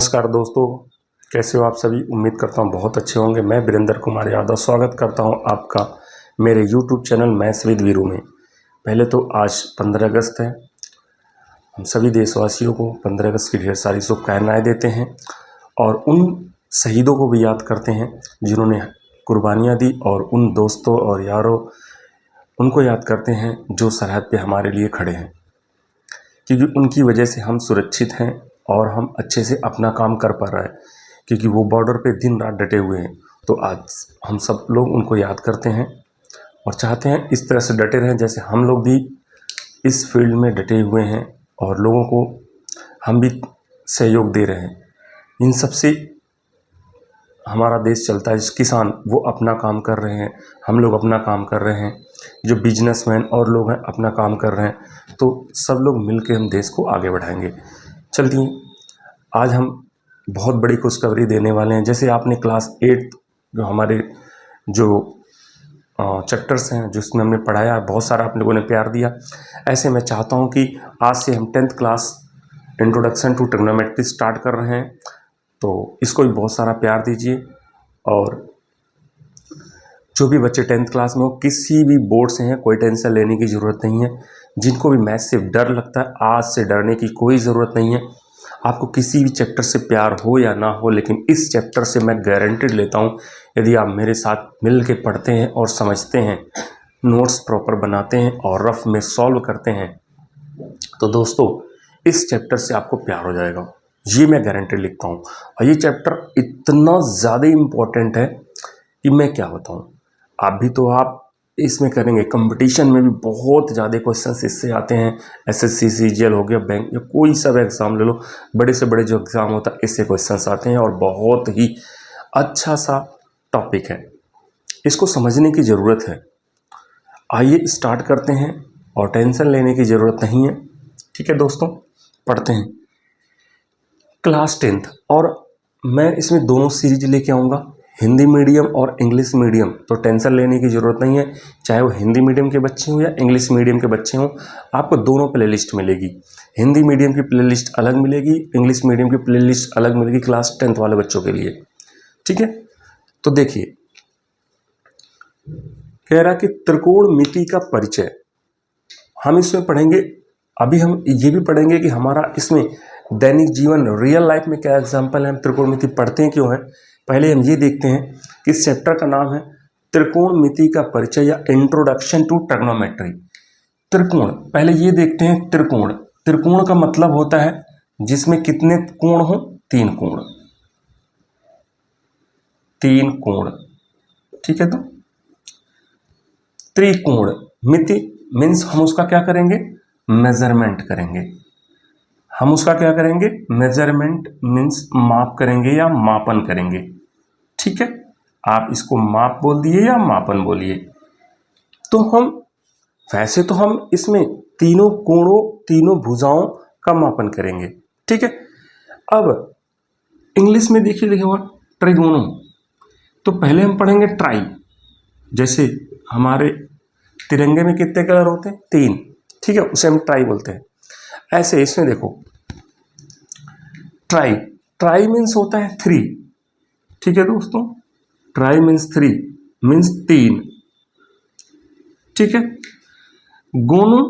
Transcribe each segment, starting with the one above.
नमस्कार दोस्तों, कैसे हो आप सभी। उम्मीद करता हूँ बहुत अच्छे होंगे। मैं वीरेंद्र कुमार यादव स्वागत करता हूँ आपका मेरे YouTube channel maths with Veeru में। पहले तो आज 15 अगस्त है। हम सभी देशवासियों को 15 अगस्त की ढेर सारी शुभकामनाएं देते हैं और उन शहीदों को भी याद करते हैं जिन्होंने कुर्बानियाँ दी, और उन दोस्तों और यारों उनको याद करते हैं जो सरहद पे हमारे लिए खड़े हैं, क्योंकि उनकी वजह से हम सुरक्षित हैं और हम अच्छे से अपना काम कर पा रहे हैं, क्योंकि वो बॉर्डर पे दिन रात डटे हुए हैं। तो आज हम सब लोग उनको याद करते हैं और चाहते हैं इस तरह से डटे रहें जैसे हम लोग भी इस फील्ड में डटे हुए हैं और लोगों को हम भी सहयोग दे रहे हैं। इन सब से हमारा देश चलता है। किसान वो अपना काम कर रहे हैं, हम लोग अपना काम कर रहे हैं, जो बिजनेसमैन और लोग हैं अपना काम कर रहे हैं। तो सब लोग मिलकर हम देश को आगे बढ़ाएंगे। चलिए, आज हम बहुत बड़ी खुशखबरी देने वाले हैं। जैसे आपने क्लास 8 जो हमारे जो चैप्टर्स हैं जिसमें हमने पढ़ाया, बहुत सारा आप लोगों ने प्यार दिया। ऐसे मैं चाहता हूं कि आज से हम 10th class introduction to trigonometry start कर रहे हैं, तो इसको भी बहुत सारा प्यार दीजिए। और जो भी बच्चे 10th क्लास में हो, किसी भी बोर्ड से हैं, कोई टेंशन लेने की ज़रूरत नहीं है। जिनको भी मैथ से डर लगता है, आज से डरने की कोई ज़रूरत नहीं है। आपको किसी भी चैप्टर से प्यार हो या ना हो, लेकिन इस चैप्टर से मैं गारंटीड लेता हूँ, यदि आप मेरे साथ मिल के पढ़ते हैं और समझते हैं, नोट्स प्रॉपर बनाते हैं और रफ में सॉल्व करते हैं, तो दोस्तों इस चैप्टर से आपको प्यार हो जाएगा। ये मैं गारंटी लिखता हूँ। और ये चैप्टर इतना ज़्यादा इम्पोर्टेंट है कि मैं क्या बताऊँ। आप भी तो आप इसमें करेंगे, कंपटीशन में भी बहुत ज़्यादा क्वेश्चंस इससे आते हैं। एसएससी सीजीएल हो गया, बैंक या कोई सा भी एग्ज़ाम ले लो, बड़े से बड़े जो एग्ज़ाम होता है इससे क्वेश्चंस आते हैं और बहुत ही अच्छा सा टॉपिक है। इसको समझने की ज़रूरत है। आइए स्टार्ट करते हैं और टेंशन लेने की ज़रूरत नहीं है। ठीक है दोस्तों, पढ़ते हैं। क्लास 10th, और मैं इसमें दोनों सीरीज लेके आऊँगा, हिंदी मीडियम और इंग्लिश मीडियम। तो टेंशन लेने की ज़रूरत नहीं है, चाहे वो हिंदी मीडियम के बच्चे हों या इंग्लिश मीडियम के बच्चे हों, आपको दोनों प्लेलिस्ट मिलेगी। हिंदी मीडियम की प्लेलिस्ट अलग मिलेगी, इंग्लिश मीडियम की प्लेलिस्ट अलग मिलेगी क्लास 10th वाले बच्चों के लिए। ठीक है, तो देखिए, कह रहा कि त्रिकोणमिति का परिचय हम इसमें पढ़ेंगे। अभी हम ये भी पढ़ेंगे कि हमारा इसमें दैनिक जीवन रियल लाइफ में क्या एग्जाम्पल है, हम त्रिकोणमिति पढ़ते हैं क्यों है। पहले हम ये देखते हैं कि इस चैप्टर का नाम है त्रिकोणमिति का परिचय या इंट्रोडक्शन टू ट्रिग्नोमेट्री। त्रिकोण, पहले ये देखते हैं त्रिकोण। त्रिकोण का मतलब होता है जिसमें कितने कोण हो, 3 कोण। 3 कोण, ठीक है। तो त्रिकोण मिति मीन्स हम उसका क्या करेंगे, मेजरमेंट करेंगे। हम उसका क्या करेंगे, मेजरमेंट मीन्स माप करेंगे या मापन करेंगे। ठीक है, आप इसको माप बोल दिए या मापन बोलिए। तो हम वैसे तो हम इसमें तीनों कोणों, तीनों भुजाओं का मापन करेंगे। ठीक है, अब इंग्लिश में देखिए लिखा हुआ ट्राइगोनम, तो पहले हम पढ़ेंगे ट्राई। जैसे हमारे तिरंगे में कितने कलर होते हैं, 3। ठीक है, उसे हम ट्राई बोलते हैं। ऐसे इसमें देखो, ट्राई, ट्राई मीन्स होता है 3। ठीक है दोस्तों, ट्राई मीन्स 3 मीन्स 3। ठीक है, गोनो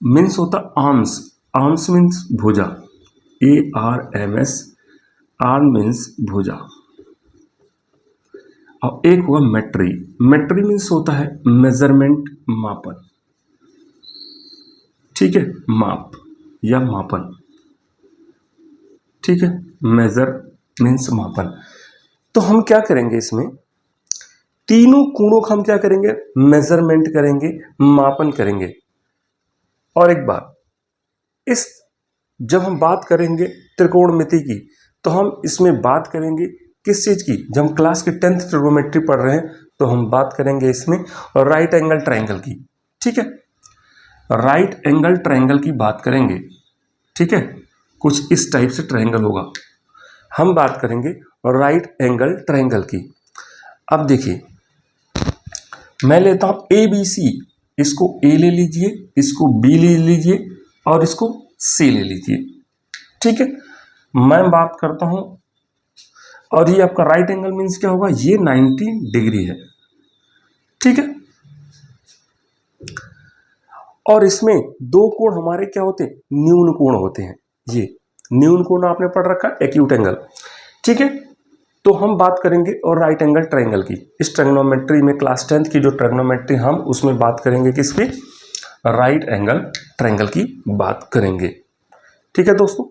मीन्स होता आर्म्स, आर्म्स मीन्स भुजा, ARMS, आर्म मीन्स भुजा। और एक हुआ मेट्री, मेट्री मीन्स होता है मेजरमेंट, मापन। ठीक है, माप या मापन। ठीक है, मेजर मीन्स मापन। तो हम क्या करेंगे, इसमें तीनों कोणों का हम क्या करेंगे, मेजरमेंट करेंगे, मापन करेंगे। और एक बात, इस जब हम बात करेंगे त्रिकोणमिति की, तो हम इसमें बात करेंगे किस चीज़ की, जब हम क्लास की 10th ट्रिग्नोमेट्री पढ़ रहे हैं तो हम बात करेंगे इसमें राइट एंगल ट्रायंगल की। ठीक है, राइट एंगल ट्रायंगल की बात करेंगे। ठीक है, कुछ इस टाइप से ट्रायंगल होगा, हम बात करेंगे राइट एंगल ट्रायंगल की। अब देखिए, मैं लेता हूं ABC, इसको A ले लीजिए, इसको B ले लीजिए और इसको C ले लीजिए। ठीक है, मैं बात करता हूं और ये आपका राइट एंगल मीन्स क्या होगा, ये 90 डिग्री है, ठीक है। और इसमें दो कोण हमारे क्या होते हैं, न्यून कोण होते हैं। ये न्यून कोण आपने पढ़ रखा, एक्यूट एंगल, ठीक है। तो हम बात करेंगे और राइट एंगल ट्रायंगल की, इस ट्रिग्नोमेट्री में क्लास 10th की जो ट्रिग्नोमेट्री हम उसमें बात करेंगे किसकी, राइट एंगल ट्रायंगल की बात करेंगे, ठीक है दोस्तों।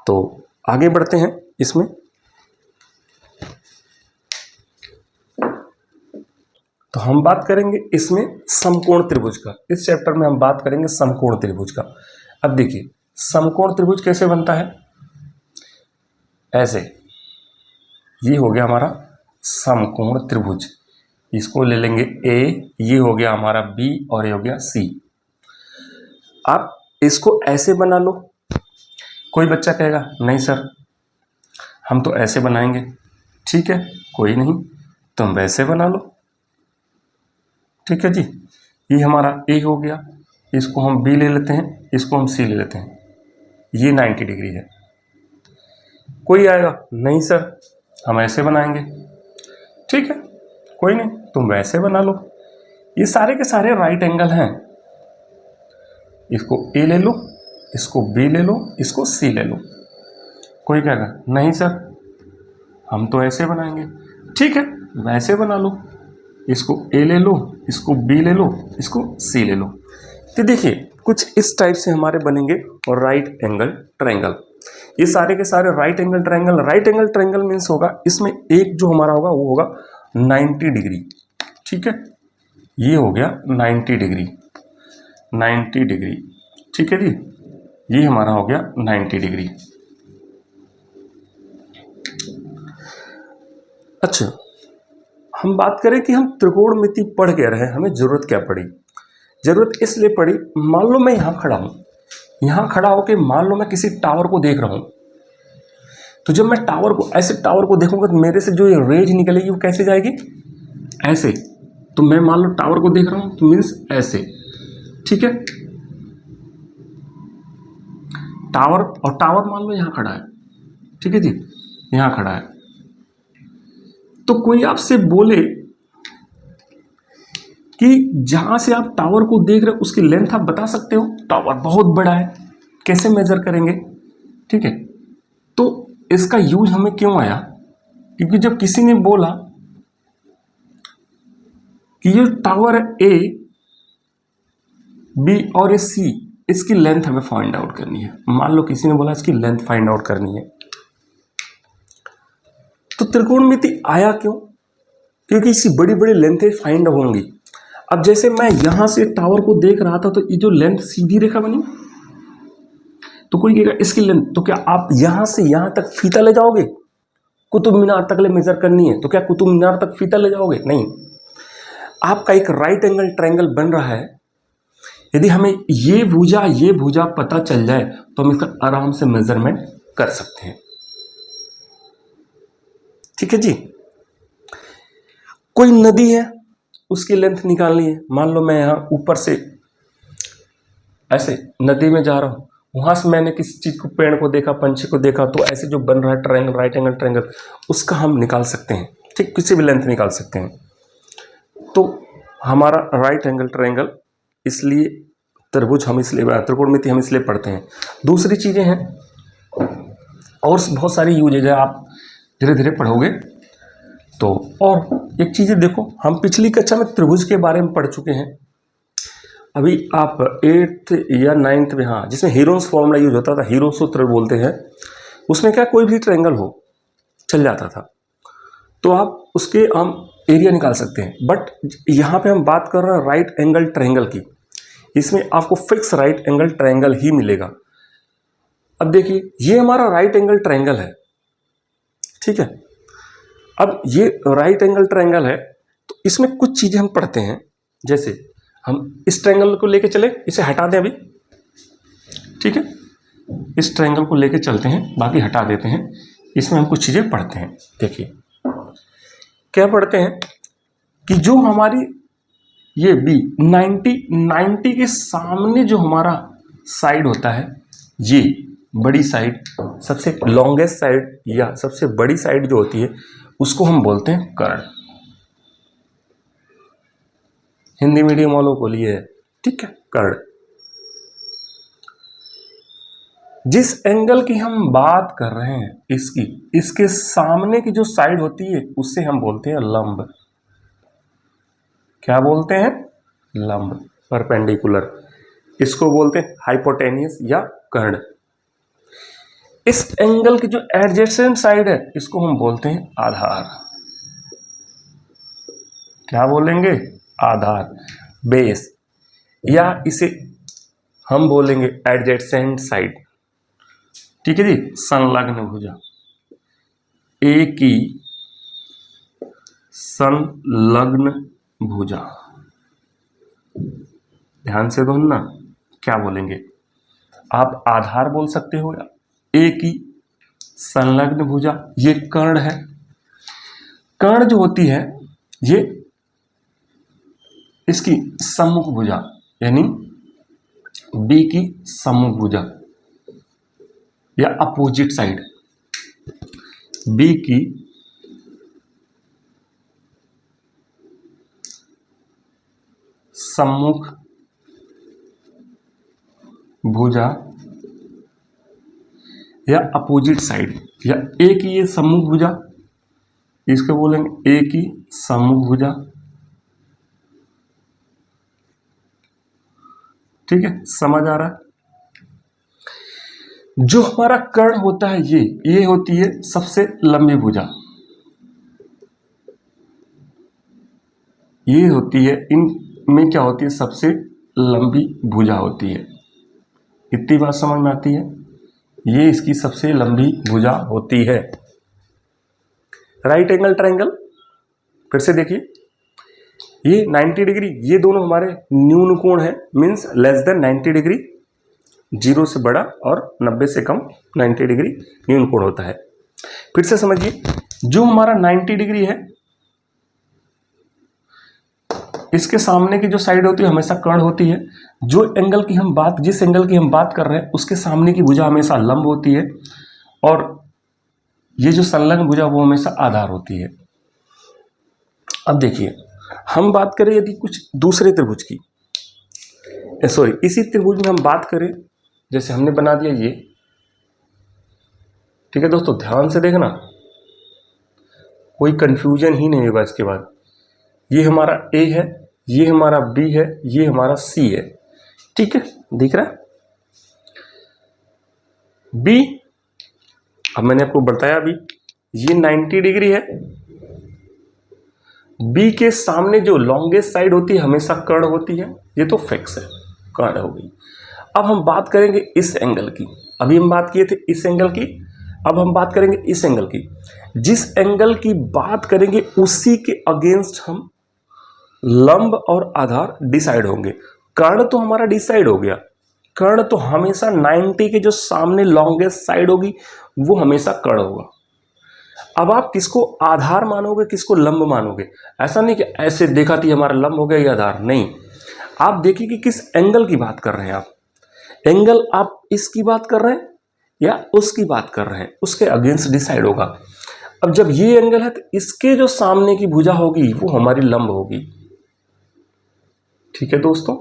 तो आगे बढ़ते हैं इसमें। तो हम बात करेंगे इसमें समकोण त्रिभुज का, इस चैप्टर में हम बात करेंगे समकोण त्रिभुज का। अब देखिए समकोण त्रिभुज कैसे बनता है, ऐसे, ये हो गया हमारा समकोण त्रिभुज, इसको ले लेंगे ए, ये हो गया हमारा बी और ये हो गया सी। आप इसको ऐसे बना लो। कोई बच्चा कहेगा नहीं सर हम तो ऐसे बनाएंगे, ठीक है कोई नहीं, तुम वैसे बना लो, ठीक है जी। ये हमारा ए हो गया, इसको हम बी ले लेते हैं, इसको हम सी ले लेते हैं, ये 90 डिग्री है। कोई आएगा नहीं सर हम ऐसे बनाएंगे, ठीक है कोई नहीं तुम वैसे बना लो। ये सारे के सारे राइट एंगल हैं, इसको ए ले लो, इसको बी ले लो, इसको सी ले लो। कोई कहेगा नहीं सर हम तो ऐसे बनाएंगे, ठीक है वैसे बना लो, इसको ए ले लो, इसको बी ले लो, इसको सी ले लो। तो देखिए कुछ इस टाइप से हमारे बनेंगे और राइट एंगल ट्रायंगल। ये सारे के सारे right angle triangle, right angle triangle means होगा इसमें एक जो हमारा होगा वो होगा 90 डिग्री, ठीक है। ये हो गया 90 डिग्री, 90 डिग्री, ठीक है जी। ये हमारा हो गया 90 डिग्री। अच्छा हम बात करें कि हम त्रिकोणमिति पढ़ के रहे, हमें जरूरत क्या पड़ी। जरूरत इसलिए पड़ी, मान लो मैं यहाँ खड़ा हूँ, यहाँ खड़ा होकर मान लो मैं किसी टावर को देख रहा हूँ, तो जब मैं टावर को ऐसे टावर को देखूंगा तो मेरे से जो ये रेज निकलेगी वो कैसे जाएगी, ऐसे। तो मैं मान लो टावर को देख रहा हूँ तो मीन्स ऐसे, ठीक है। टावर, और टावर मान लो यहाँ खड़ा है, ठीक है जी, यहाँ खड़ा है। तो कोई आपसे बोले कि जहां से आप टावर को देख रहे हो उसकी लेंथ आप बता सकते हो, टावर बहुत बड़ा है, कैसे मेजर करेंगे, ठीक है। तो इसका यूज हमें क्यों आया, क्योंकि जब किसी ने बोला कि ये टावर है ए, बी और ये सी, इसकी लेंथ हमें फाइंड आउट करनी है, मान लो किसी ने बोला इसकी लेंथ फाइंड आउट करनी है, तो त्रिकोणमिति आया क्यों, क्योंकि इसकी बड़ी बड़ी लेंथें फाइंड होंगी। अब जैसे मैं यहां से टावर को देख रहा था तो ये जो लेंथ सीधी रेखा बनी, तो कोई कहेगा इसकी लेंथ, तो क्या आप यहां से यहां तक फीता ले जाओगे, कुतुब मीनार तक ले मेजर करनी है तो क्या कुतुब मीनार तक फीता ले जाओगे, नहीं। आपका एक राइट एंगल ट्रायंगल बन रहा है, यदि हमें ये भुजा पता चल जाए तो हम इसका आराम से मेजरमेंट कर सकते हैं, ठीक है जी। कोई नदी है उसकी लेंथ निकालनी है, मान लो मैं यहां ऊपर से ऐसे नदी में जा रहा हूं, वहां से मैंने किसी चीज को, पेड़ को देखा, पंछी को देखा, तो ऐसे जो बन रहा है ट्रायंगल, राइट एंगल ट्रायंगल, उसका हम निकाल सकते हैं, ठीक, किसी भी लेंथ निकाल सकते हैं। तो हमारा राइट एंगल ट्रायंगल, इसलिए त्रिभुज हम इसलिए, त्रिकोणमिति हम इसलिए पढ़ते हैं। दूसरी चीजें हैं और बहुत सारी यूजेज है, आप धीरे धीरे पढ़ोगे तो। और एक चीज़ देखो, हम पिछली कक्षा में त्रिभुज के बारे में पढ़ चुके हैं, अभी आप 8th या 9th में, हाँ, जिसमें हीरोन्स फॉर्मूला यूज होता था, हीरो सूत्र बोलते हैं, उसमें क्या कोई भी ट्रायंगल हो चल जाता था, तो आप उसके हम एरिया निकाल सकते हैं। बट यहाँ पे हम बात कर रहे हैं राइट एंगल ट्रायंगल की, इसमें आपको फिक्स राइट एंगल ट्रायंगल ही मिलेगा। अब देखिए ये हमारा राइट एंगल ट्रायंगल है, ठीक है। अब ये राइट एंगल ट्रायंगल है तो इसमें कुछ चीजें हम पढ़ते हैं, जैसे हम इस ट्रायंगल को लेके चले, इसे हटा दें अभी, ठीक है, इस ट्रायंगल को लेके चलते हैं, बाकी हटा देते हैं। इसमें हम कुछ चीजें पढ़ते हैं, देखिए क्या पढ़ते हैं कि जो हमारी ये बी 90 के सामने जो हमारा साइड होता है, बड़ी साइड, सबसे लॉन्गेस्ट साइड या सबसे बड़ी साइड जो होती है उसको हम बोलते हैं कर्ण। हिंदी मीडियम वालों को लिए है, ठीक है, कर्ण। जिस एंगल की हम बात कर रहे हैं इसकी, इसके सामने की जो साइड होती है उससे हम बोलते हैं लंब। क्या बोलते हैं? लंब, परपेंडिकुलर। इसको बोलते हैं हाइपोटेन्यूस या कर्ण। इस एंगल की जो एडजेसेंट साइड है इसको हम बोलते हैं आधार। क्या बोलेंगे? आधार, बेस, या इसे हम बोलेंगे एडजेसेंट साइड। ठीक है जी, संलग्न भुजा, ए की संलग्न भुजा। ध्यान से सुनना, क्या बोलेंगे आप? आधार बोल सकते हो या ए की संलग्न भुजा। ये कर्ण है। कर्ण जो होती है ये इसकी सम्मुख भुजा यानी बी की सम्मुख भुजा या अपोजिट साइड, बी की सम्मुख भुजा या अपोजिट साइड, या ए की ये सम्मुख भुजा, इसको बोलेंगे ए की सम्मुख भुजा। ठीक है, समझ आ रहा है? जो हमारा कर्ण होता है ये होती है सबसे लंबी भुजा। ये होती है, इनमें क्या होती है? सबसे लंबी भुजा होती है। इतनी बात समझ में आती है? ये इसकी सबसे लंबी भुजा होती है। राइट एंगल ट्रायंगल, फिर से देखिए, ये 90 डिग्री, ये दोनों हमारे न्यून कोण है, मीन्स लेस देन 90 डिग्री, 0 से बड़ा और 90 से कम 90 डिग्री न्यून कोण होता है। फिर से समझिए, जो हमारा 90 डिग्री है इसके सामने की जो साइड होती है हमेशा कर्ण होती है। जो एंगल की हम बात, जिस एंगल की हम बात कर रहे हैं उसके सामने की भुजा हमेशा लंब होती है, और ये जो संलग्न भुजा वो हमेशा आधार होती है। अब देखिए, हम बात करें यदि कुछ दूसरे त्रिभुज की, सॉरी इसी त्रिभुज में हम बात करें, जैसे हमने बना दिया ये, ठीक है दोस्तों, ध्यान से देखना, कोई कंफ्यूजन ही नहीं होगा इसके बाद। ये हमारा ए है, ये हमारा बी है, ये हमारा सी है, ठीक है, दिख रहा है? बी, अब मैंने आपको बताया अभी, ये 90 डिग्री है। बी के सामने जो लॉन्गेस्ट साइड होती है हमेशा कर्ण होती है, ये तो फिक्स है, कर्ण हो गई। अब हम बात करेंगे इस एंगल की, अभी हम बात किए थे इस एंगल की, अब हम बात करेंगे इस एंगल की। जिस एंगल की बात करेंगे उसी के अगेंस्ट हम लंब और आधार डिसाइड होंगे। कर्ण तो हमारा डिसाइड हो गया, कर्ण तो हमेशा 90 के जो सामने लॉन्गेस्ट साइड होगी वो हमेशा कर्ण होगा। अब आप किसको आधार मानोगे, किसको लंब मानोगे? ऐसा नहीं कि ऐसे देखा थी हमारा लंब हो गया या आधार, नहीं। आप देखिए कि किस एंगल की बात कर रहे हैं आप। एंगल आप इसकी बात कर रहे हैं या उसकी बात कर रहे हैं, उसके अगेंस्ट डिसाइड होगा। अब जब ये एंगल है तो इसके जो सामने की भुजा होगी वो हमारी लंब होगी, ठीक है दोस्तों,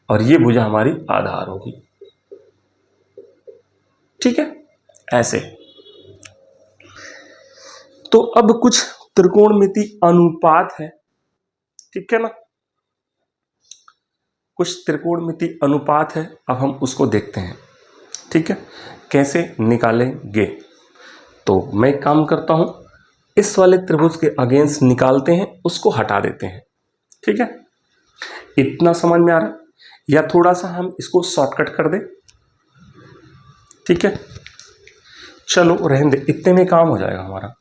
और ये भुजा हमारी आधार होगी, ठीक है, ऐसे। तो अब कुछ त्रिकोणमिति अनुपात है, ठीक है ना, कुछ त्रिकोणमिति अनुपात है, अब हम उसको देखते हैं, ठीक है, कैसे निकालेंगे। तो मैं एक काम करता हूं, इस वाले त्रिभुज के अगेंस्ट निकालते हैं, उसको हटा देते हैं, ठीक है। इतना समझ में आ रहा है, या थोड़ा सा हम इसको शॉर्टकट कर दें, ठीक है, चलो रहने दे, इतने में काम हो जाएगा हमारा।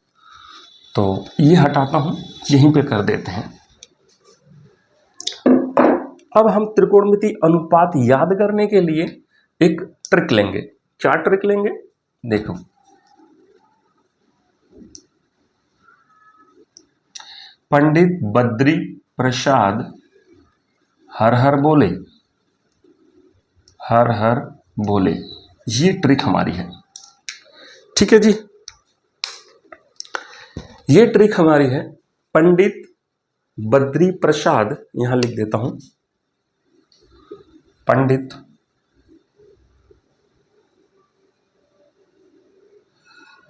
तो ये हटाता हूं, यहीं पे कर देते हैं। अब हम त्रिकोणमिति अनुपात याद करने के लिए एक ट्रिक लेंगे। क्या ट्रिक लेंगे? देखो, पंडित बद्री प्रसाद हर हर बोले, हर हर बोले, ये ट्रिक हमारी है। ठीक है जी, ये ट्रिक हमारी है। पंडित बद्री प्रसाद, यहां लिख देता हूं, पंडित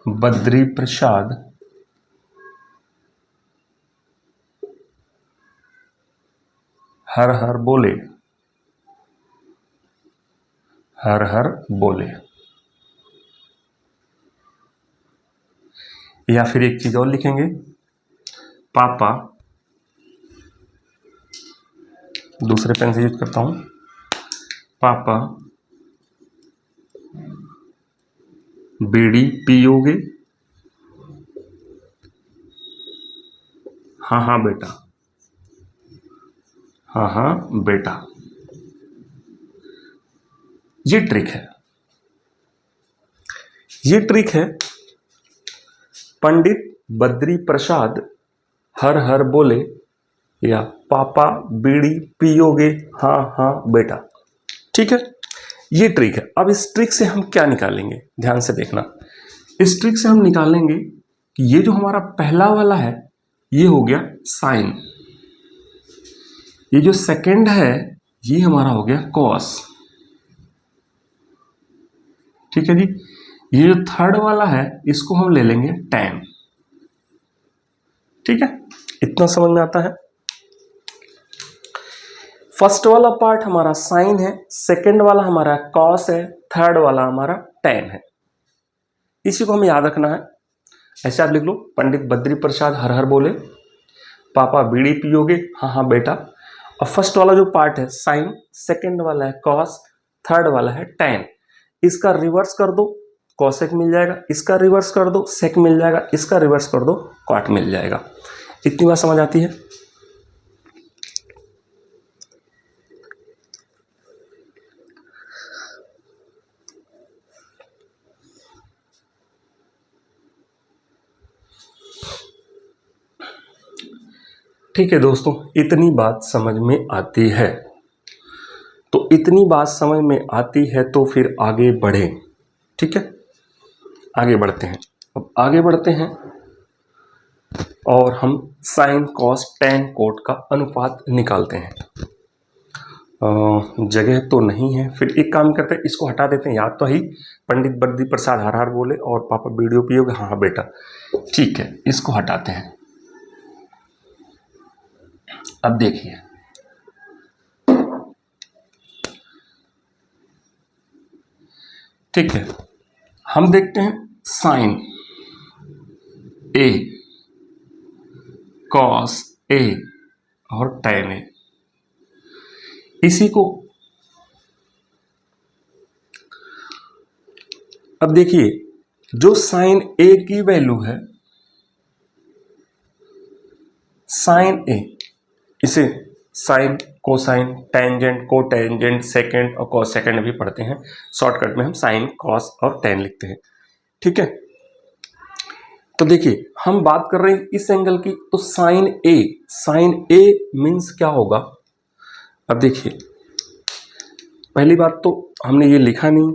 बद्री प्रसाद हर हर बोले, हर हर बोले। या फिर एक चीज और लिखेंगे, पापा, दूसरे पेन से यूज करता हूं, पापा बीड़ी पियोगे? हाँ हाँ बेटा, हाँ हाँ बेटा। ये ट्रिक है, ये ट्रिक है। पंडित बद्री प्रसाद हर हर बोले, या पापा बीड़ी पियोगे? हाँ हाँ बेटा। ठीक है, ये ट्रिक है। अब इस ट्रिक से हम क्या निकालेंगे, ध्यान से देखना। इस ट्रिक से हम निकालेंगे कि ये जो हमारा पहला वाला है ये हो गया साइन, ये जो सेकंड है ये हमारा हो गया कॉस। ठीक है जी, ये जो थर्ड वाला है इसको हम ले लेंगे tan। ठीक है, इतना समझ में आता है। फर्स्ट वाला पार्ट हमारा साइन है, सेकंड वाला हमारा कॉस है, थर्ड वाला हमारा tan है। इसी को हमें याद रखना है। ऐसे आप लिख लो, पंडित बद्री प्रसाद हर हर बोले, पापा बीड़ी पियोगे? हाँ हाँ बेटा। और फर्स्ट वाला जो पार्ट है साइन, सेकंड वाला है कॉस, थर्ड वाला है tan। इसका रिवर्स कर दो, कॉसेक मिल जाएगा। इसका रिवर्स कर दो, सेक मिल जाएगा। इसका रिवर्स कर दो, कॉट मिल जाएगा। इतनी बात समझ आती है। ठीक है दोस्तों, इतनी बात समझ में आती है। तो इतनी बात समझ में आती है तो फिर आगे बढ़े। ठीक है, आगे बढ़ते हैं। अब आगे बढ़ते हैं और हम साइन कॉस tan कोट का अनुपात निकालते हैं। जगह तो नहीं है, फिर एक काम करते हैं, इसको हटा देते हैं। याद तो ही, पंडित बद्री प्रसाद हर हर बोले और पापा वीडियो पियोगे? हाँ हाँ बेटा। ठीक है, इसको हटाते हैं। अब देखिए, ठीक है, हम देखते हैं साइन ए, कॉस ए और tan ए। इसी को अब देखिए, जो साइन ए की वैल्यू है, साइन ए, इसे sine, cosine, tangent, cotangent, secant और कॉस सेकेंड भी पढ़ते हैं। शॉर्टकट में हम साइन, कॉस और tan लिखते हैं। ठीक है, तो देखिए हम बात कर रहे हैं इस एंगल की, तो साइन ए मीन्स क्या होगा? अब देखिए, पहली बात तो हमने ये लिखा नहीं।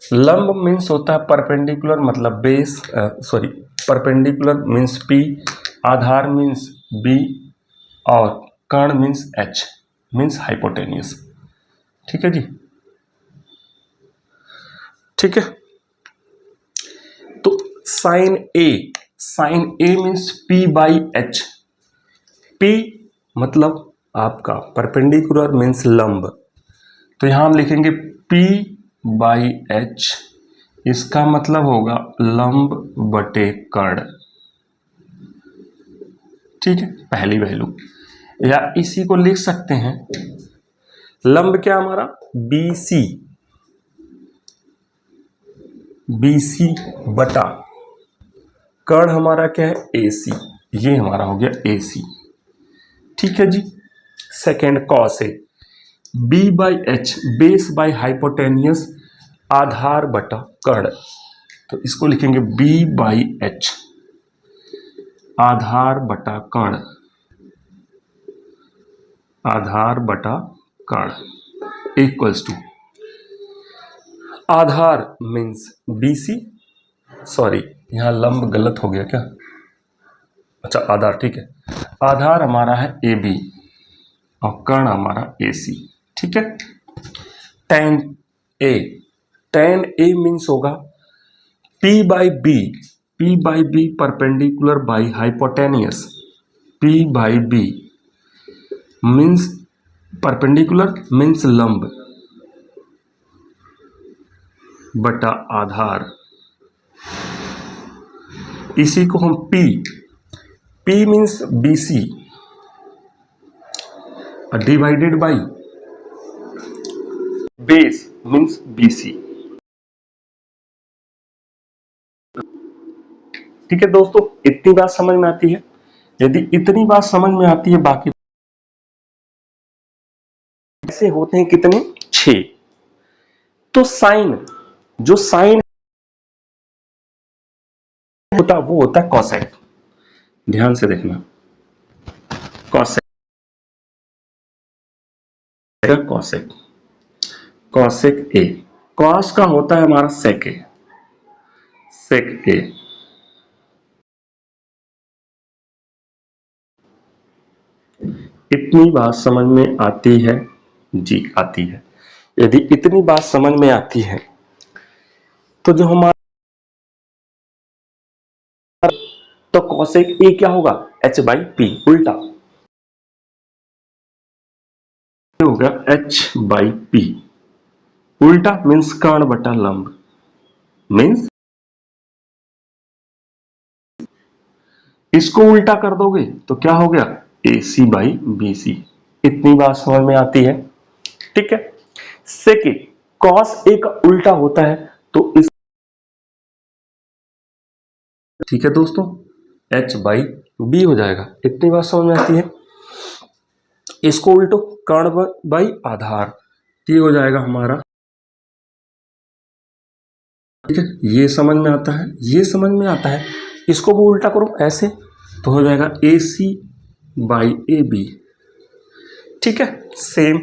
लंब मीन्स होता है परपेंडिकुलर, मतलब base, sorry, perpendicular means P, आधार मीन्स B और कर्ण मीन्स H, मीन्स हाइपोटेनियस। ठीक है जी, ठीक है। तो साइन ए मीन्स P/H। P मतलब आपका परपेंडिकुलर मीन्स लंब, तो यहां हम लिखेंगे P/H, इसका मतलब होगा लंब बटे कर्ण। ठीक है, पहली वैल्यू। या इसी को लिख सकते हैं, लंब क्या हमारा BC बटा कर्ण हमारा क्या है AC, ये हमारा हो गया AC। ठीक है जी। Second cos A, B/H base by hypotenuse, आधार बटा कर्ण, तो इसको लिखेंगे B/H आधार बटा कर्ण, आधार बटा कर्ण इक्वल्स टू, आधार मीन्स BC, सॉरी यहाँ लंब गलत हो गया क्या, अच्छा आधार ठीक है। आधार हमारा है AB और कर्ण हमारा AC, ठीक है। tan A, tan A means होगा P by B perpendicular by hypotenuse, P by B means perpendicular means लंब बटा आधार, इसी को हम P means BC divided by base means BC, ठीक है दोस्तों। इतनी बात समझ में आती है। यदि इतनी बात समझ में आती है, बाकी ऐसे होते हैं कितने 6। तो साइन, जो साइन होता वो होता है कॉसेक, ध्यान से देखना, कॉसेक कॉसेक कॉसेक ए, कॉस का होता है हमारा सेक ए, सेक ए। इतनी बात समझ में आती है जी, आती है। यदि इतनी बात समझ में आती है तो जो हमारा तो कॉसेक ए क्या होगा H बाई P, उल्टा होगा H बाई P, उल्टा मीन्स कर्ण बटा लंब, मीन्स इसको उल्टा कर दोगे तो क्या हो गया AC बाई BC। इतनी बात समझ में आती है, ठीक है। सेकेंड, कॉस ए का उल्टा होता है तो इस, ठीक है दोस्तों, H बाई B हो जाएगा। इतनी बात समझ में आती है। इसको उल्टो कर्ण बाई आधार, ये हो जाएगा हमारा, ठीक है। ये समझ में आता है, ये समझ में आता है। इसको भी उल्टा करो ऐसे तो हो जाएगा AC बाई AB, ठीक है। सेम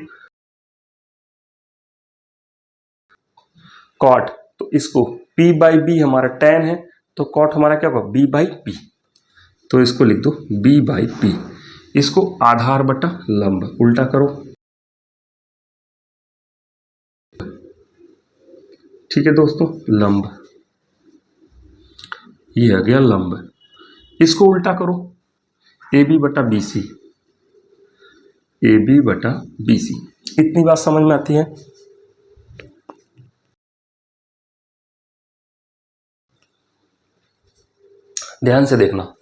कॉट, तो इसको P बाई B हमारा tan है तो कॉट हमारा क्या होगा B बाई P, तो इसको लिख दो B बाई P। इसको आधार बटा लंब उल्टा करो, ठीक है दोस्तों, लंब, ये आ गया लंब। इसको उल्टा करो AB बटा BC, AB बटा BC। इतनी बात समझ में आती है। ध्यान से देखना,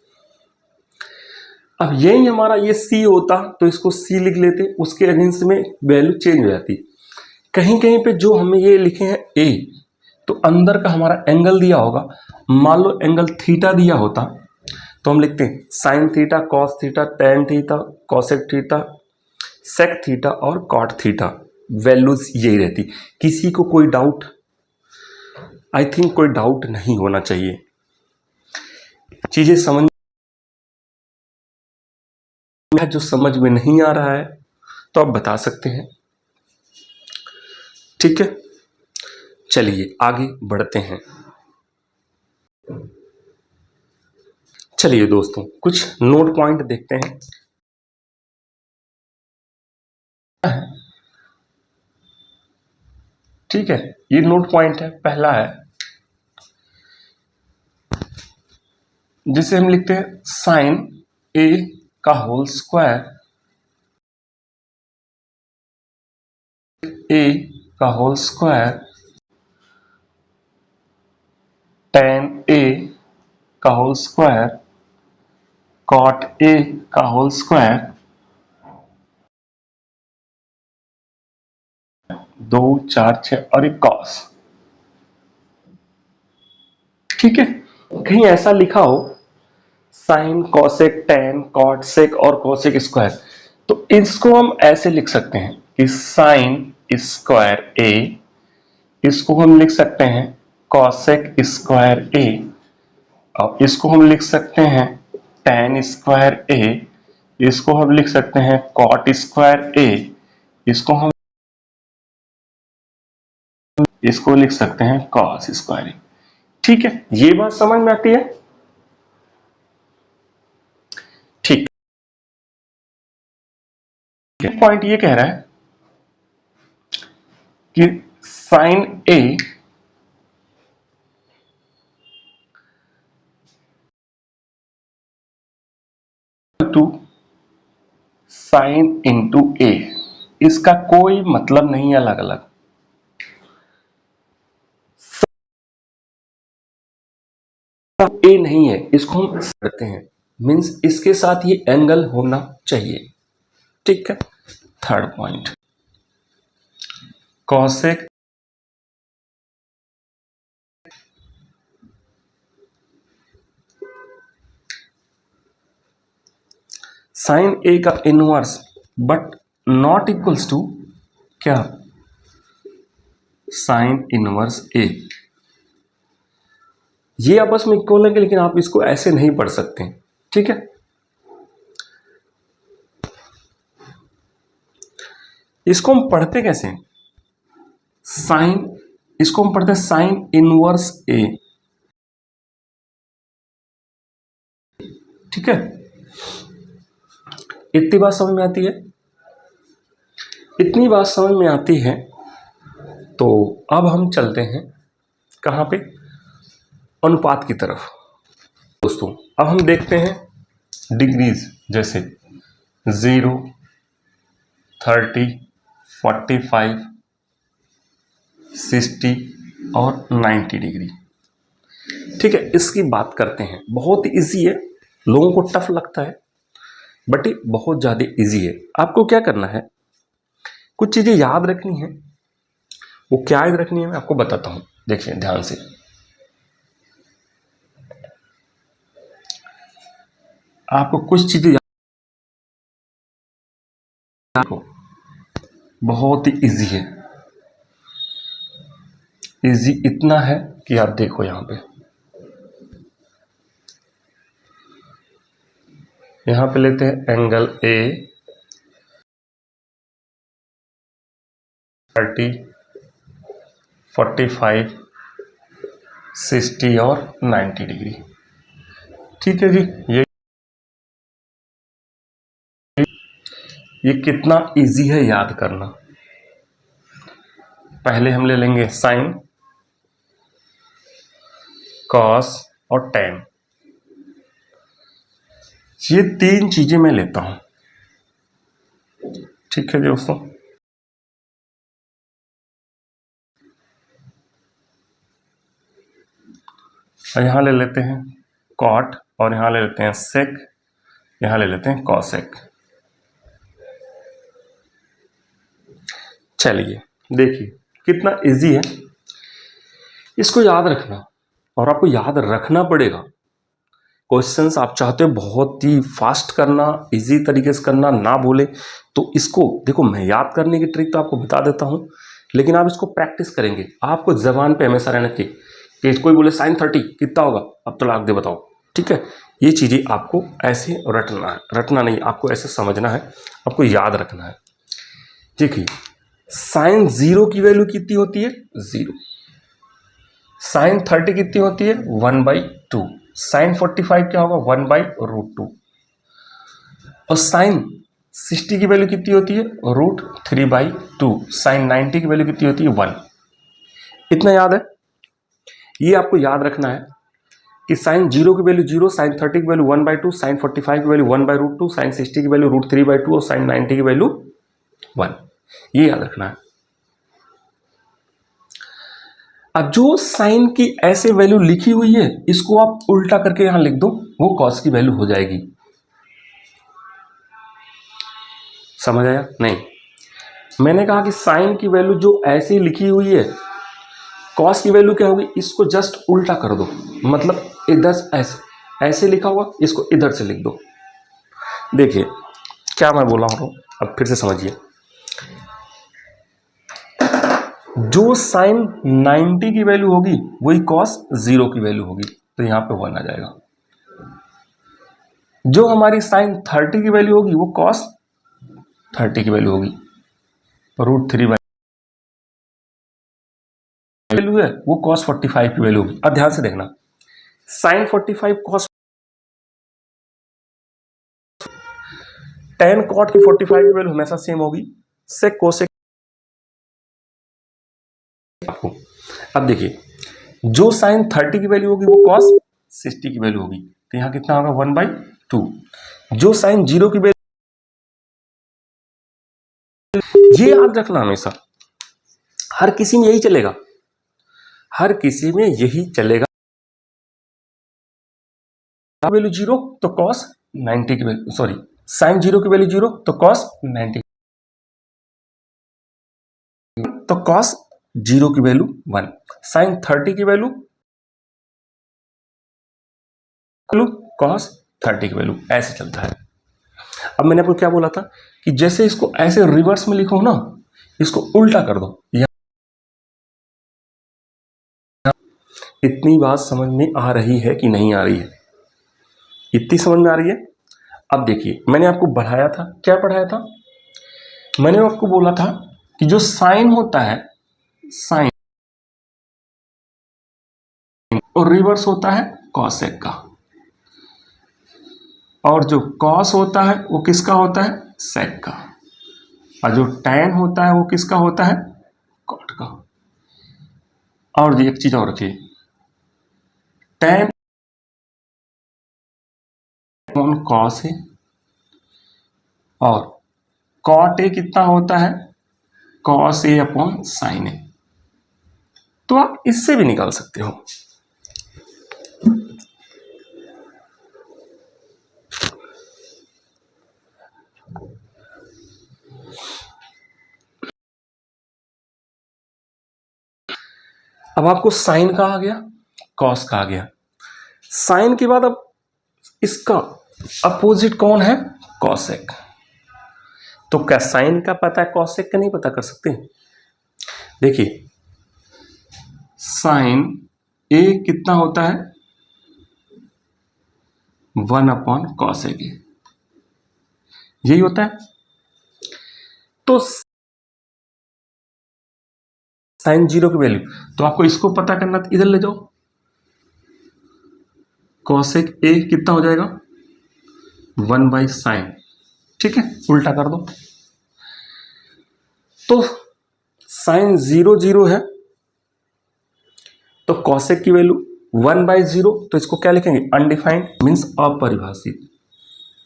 अब यही हमारा ये C होता तो इसको C लिख लेते, उसके अगेंस्ट में वैल्यू चेंज हो जाती। कहीं कहीं पे जो हमें ये लिखे हैं A, तो अंदर का हमारा एंगल दिया होगा, मान लो एंगल थीटा दिया होता तो हम लिखते हैं sine theta, cos theta, tan theta, cosec theta, sec theta और कॉट थीटा। वैल्यूज यही रहती। किसी को कोई डाउट, आई थिंक कोई डाउट नहीं होना चाहिए। चीजें समझ में, जो समझ में नहीं आ रहा है तो आप बता सकते हैं, ठीक है। चलिए आगे बढ़ते हैं। चलिए दोस्तों कुछ नोट पॉइंट देखते हैं। ठीक है, ये नोट पॉइंट है, पहला है जिसे हम लिखते हैं साइन A का होल स्क्वायर, A का होल स्क्वायर tan A का होल स्क्वायर cot A का होल स्क्वायर, 2 4 6 और एक cos, ठीक है। कहीं ऐसा लिखा हो sine cosec tan cot sec और कोसेक स्क्वायर, तो इसको हम ऐसे लिख सकते हैं कि साइन स्क्वायर A, इसको हम लिख सकते हैं कोसेक स्क्वायर A, और इसको हम लिख सकते हैं टैन स्क्वायर A, इसको हम लिख सकते हैं कॉट स्क्वायर A, इसको हम इसको लिख सकते हैं कॉस स्क्वायरिंग। ठीक है, ये बात समझ में आती है? ठीक है, पॉइंट ये कह रहा है कि sine A to sine into A, इसका कोई मतलब नहीं है अलग अलग। ए नहीं है, इसको हम करते हैं, मींस इसके साथ ये एंगल होना चाहिए। ठीक है, third point, cosec sine A का inverse but not equals to क्या, साइन इनवर्स ए। ये आपस में इक्वल है, लेकिन आप इसको ऐसे नहीं पढ़ सकते। ठीक है, इसको हम पढ़ते कैसे हैं? साइन, इसको हम पढ़ते हैं साइन इनवर्स ए। ठीक है, इतनी बात समझ में आती है? इतनी बात समझ में आती है तो अब हम चलते हैं कहां पे, अनुपात की तरफ। दोस्तों अब हम देखते हैं डिग्रीज, जैसे 0, 30, 45, 60 और 90 डिग्री। ठीक है, इसकी बात करते हैं। बहुत इजी है, लोगों को टफ लगता है बट ये बहुत ज़्यादा इजी है। आपको क्या करना है, कुछ चीज़ें याद रखनी है। वो क्या याद रखनी है मैं आपको बताता हूँ, देखिए ध्यान से। आपको कुछ चीज़ें याद, बहुत ही इजी है। इजी इतना है कि आप देखो यहाँ पे, यहाँ पे लेते हैं एंगल ए 30, 45, 60 और 90 डिग्री। ठीक है जी, ये कितना इजी है याद करना। पहले हम ले लेंगे साइन, कॉस और टैन। ये तीन चीजें मैं लेता हूं। ठीक है दोस्तों, और यहां ले लेते हैं कॉट, और यहां ले लेते हैं सेक, यहां ले लेते हैं कॉसेक। चलिए देखिए कितना इजी है, इसको याद रखना, और आपको याद रखना पड़ेगा। क्वेश्चंस आप चाहते हो बहुत ही फास्ट करना, इजी तरीके से करना, ना भूले तो इसको देखो, मैं याद करने की ट्रिक तो आपको बता देता हूं, लेकिन आप इसको प्रैक्टिस करेंगे। आपको जबान पे हमेशा रहना चाहिए कि कोई बोले साइन 30 कितना होगा, अब तो लाख दे बताओ। ठीक है, ये चीज़ें आपको ऐसे रटना है, रटना नहीं, आपको ऐसे समझना है, आपको याद रखना है। देखिए साइन 0 की वैल्यू कितनी होती है, 0। साइन 30 कितनी होती है, 1/2। साइन 45 क्या होगा, 1/√2। और साइन 60 की वैल्यू कितनी होती है, √3/2। साइन 90 की वैल्यू कितनी होती है, 1। इतना याद है, ये आपको याद रखना है कि साइन 0 की वैल्यू 0, साइन 30 की वैल्यू 1/2, साइन 45 की वैल्यू 1/√2, साइन 60 की वैल्यू √3/2 और साइन 90 की वैल्यू 1। ये याद रखना है। अब जो साइन की ऐसे वैल्यू लिखी हुई है, इसको आप उल्टा करके यहां लिख दो, वो कॉस की वैल्यू हो जाएगी। समझ आया? नहीं, मैंने कहा कि साइन की वैल्यू जो ऐसे लिखी हुई है, कॉस की वैल्यू क्या होगी, इसको जस्ट उल्टा कर दो। मतलब इधर ऐसे ऐसे लिखा हुआ, इसको इधर से लिख दो। देखिए क्या मैं बोला हूं, अब फिर से समझिए। जो साइन 90 की वैल्यू होगी वही कॉस 0 की वैल्यू होगी, तो यहां पे 1 आ जाएगा। जो हमारी साइन 30 की वैल्यू होगी वो कॉस 30 की वैल्यू होगी, √3/2। वैल्यू है वो cos 45 की वैल्यू होगी। अब ध्यान से देखना, sin 45 cos tan cot की 45 की वैल्यू हमेशा सेम होगी, sec cosec। अब देखिए, जो sin 30 की वैल्यू होगी वो cos 60 की वैल्यू होगी, तो यहां कितना होगा 1/2। जो sin 0 की वैल्यू, ये याद रखना हमेशा, हर किसी में यही चलेगा, हर किसी में यही चलेगा। वैल्यू 0 तो cos 90 की वैल्यू, सॉरी sin 0 की वैल्यू 0 तो cos 90, तो cos 0 की वैल्यू 1, sin 30 की वैल्यू cos 30 की वैल्यू, ऐसे चलता है। अब मैंने आपको क्या बोला था कि जैसे इसको ऐसे रिवर्स में लिखो ना, इसको उल्टा कर दो। इतनी बात समझ में आ रही है कि नहीं आ रही है? इतनी समझ में आ रही है? अब देखिए, मैंने आपको बढ़ाया था, क्या पढ़ाया था? मैंने आपको बोला था कि जो साइन होता है, साइन, और रिवर्स होता है कॉसेक का, और जो कॉस होता है वो किसका होता है? सेक का, और जो टैन होता है वो किसका होता है? कॉट का। और एक चीज और रखिए, टैन अपॉन कॉस है, और कॉट ए कितना होता है? कॉस ए अपॉन साइन ए। तो आप इससे भी निकाल सकते हो। अब आपको साइन का आ गया, कॉस का आ गया। साइन के बाद अब इसका अपोजिट कौन है? कॉसेक। तो क्या साइन का पता है, कॉसेक का नहीं पता कर सकते? देखिए, साइन ए कितना होता है? 1 अपॉन कॉसेक ए, यही होता है। तो साइन 0 की वैल्यू, तो आपको इसको पता करना, तो इधर ले जाओ, कॉसेक ए कितना हो जाएगा? 1/sin, ठीक है, उल्टा कर दो। तो साइन 0 0 है, तो कॉसेक की वैल्यू 1/0, तो इसको क्या लिखेंगे? अनडिफाइंड, मीन्स अपरिभाषित।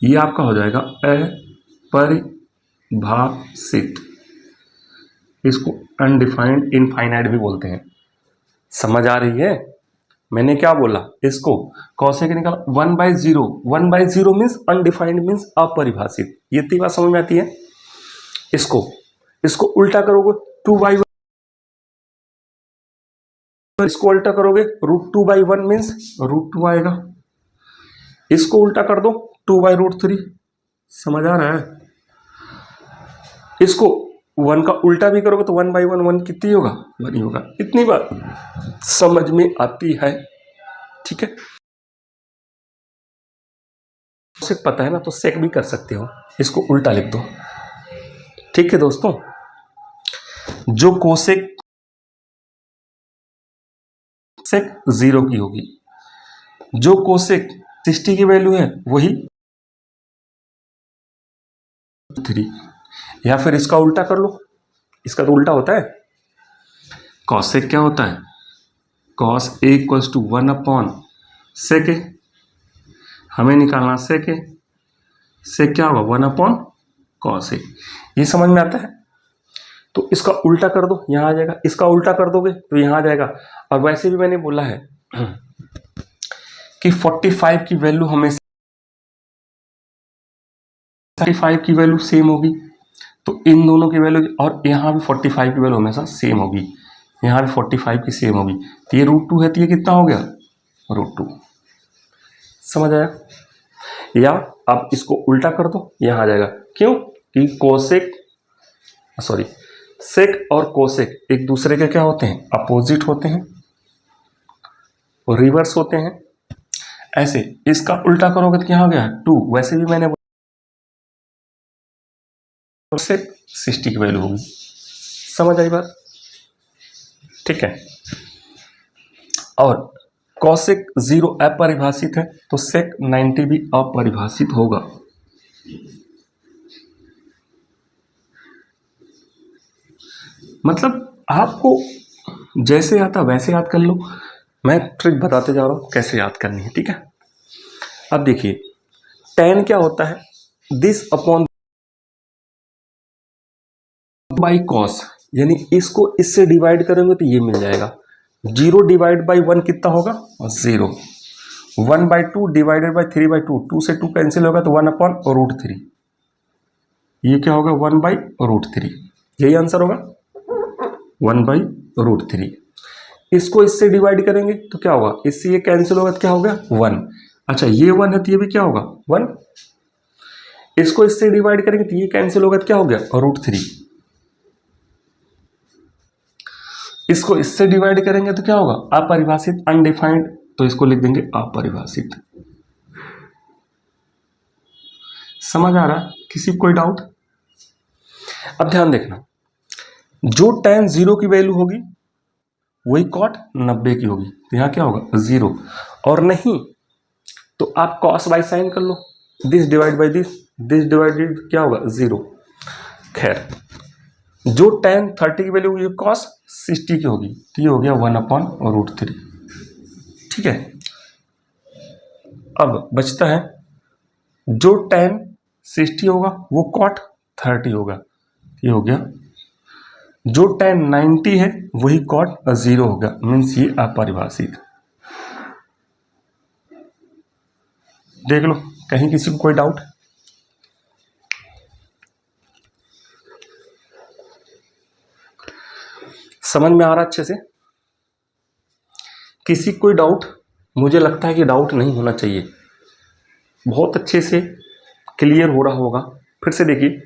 ये आपका हो जाएगा अपरिभाषित, इसको अनडिफाइंड इनफाइनाइट भी बोलते हैं। समझ आ रही है? मैंने क्या बोला, इसको कॉसेक निकाला 1/0, 1/0 मीन्स अनडिफाइंड, मीन्स अपरिभाषित। ये इतनी बात समझ में आती है। इसको उल्टा करोगे 2/1, इसको उल्टा करोगे √2/1 मीन्स √2 आएगा। इसको उल्टा कर दो 2/√3, समझ आ रहा है? इसको 1 का उल्टा भी करोगे तो 1/1, 1 कितनी होगा? 1 ही होगा। इतनी बात समझ में आती है, ठीक है। सेक पता है ना, तो सेक भी कर सकते हो, इसको उल्टा लिख दो, ठीक है दोस्तों। जो कोसेक सेक 0 की होगी, जो कोसेक 60 की वैल्यू है वही 3, या फिर इसका उल्टा कर लो, इसका तो उल्टा होता है। कॉसेक क्या होता है? Cos A equals to 1 upon sec A, हमें निकालना सेक ए, सेक क्या होगा? 1 अपॉन कॉस ए। ये समझ में आता है? तो इसका उल्टा कर दो, यहां आ जाएगा, इसका उल्टा कर दोगे तो यहां आ जाएगा। और वैसे भी मैंने बोला है कि 45 की वैल्यू हमेशा 45 की वैल्यू सेम होगी, तो इन दोनों की वैल्यू, और यहाँ भी 45 की वैल्यू हमेशा सेम होगी, यहाँ भी 45 की सेम होगी। तो ये √2 है, तो ये कितना हो गया? √2। समझ आया? या आप इसको उल्टा कर दो, यहाँ आ जाएगा। क्यों? कि कोसेक, सॉरी, सेक और कोसेक एक दूसरे के क्या होते हैं? अपोजिट होते हैं, रिवर्स होते हैं। ऐसे इसका उल्टा करोगे तो क्या हो गया? 2। वैसे भी मैंने सेक 60 की वैल्यू होगी। समझ आई बात? ठीक है। और कॉसेक 0 अपरिभाषित है, तो सेक 90 भी अपरिभाषित होगा। मतलब आपको जैसे आता वैसे याद कर लो, मैं ट्रिक बताते जा रहा हूं कैसे याद करनी है, ठीक है। अब देखिए tan क्या होता है, दिस अपॉन बाई कॉस, यानी इसको इससे डिवाइड करेंगे तो ये मिल जाएगा। 0 डिवाइड बाई 1 कितना होगा, 0। 1/2 डिवाइडेड बाई 3/2, 2 से 2 कैंसिल होगा तो 1 अपॉन रूट 3, ये क्या होगा 1/√3, यही आंसर होगा 1/√3। इसको इससे डिवाइड करेंगे तो क्या होगा, इससे ये कैंसिल होगा तो क्या होगा 1। अच्छा ये 1 है तो ये भी क्या होगा 1। इसको इससे डिवाइड करेंगे तो ये कैंसिल होगा तो क्या हो गया √3। इसको इससे डिवाइड करेंगे तो क्या होगा अपरिभाषित, अनडिफाइंड, तो इसको लिख देंगे अपरिभाषित। समझ आ रहा, किसी कोई डाउट? अब ध्यान देखना, जो tan 0 की वैल्यू होगी वही cot 90 की होगी, तो यहां क्या होगा 0, और नहीं तो आप cos बाई साइन कर लो, this divide by this, this divided क्या होगा 0। खैर जो tan 30 की वैल्यू होगी cos 60 की होगी, तो ये हो गया 1/√3, ठीक है। अब बचता है जो tan 60 होगा वो cot 30 होगा, ये हो गया। जो tan 90 है वही cot 0 होगा, मीन्स ये अपरिभाषित। देख लो कहीं किसी को कोई डाउट? समझ में आ रहा अच्छे से? किसी कोई डाउट? मुझे लगता है कि डाउट नहीं होना चाहिए, बहुत अच्छे से क्लियर हो रहा होगा। फिर से देखिए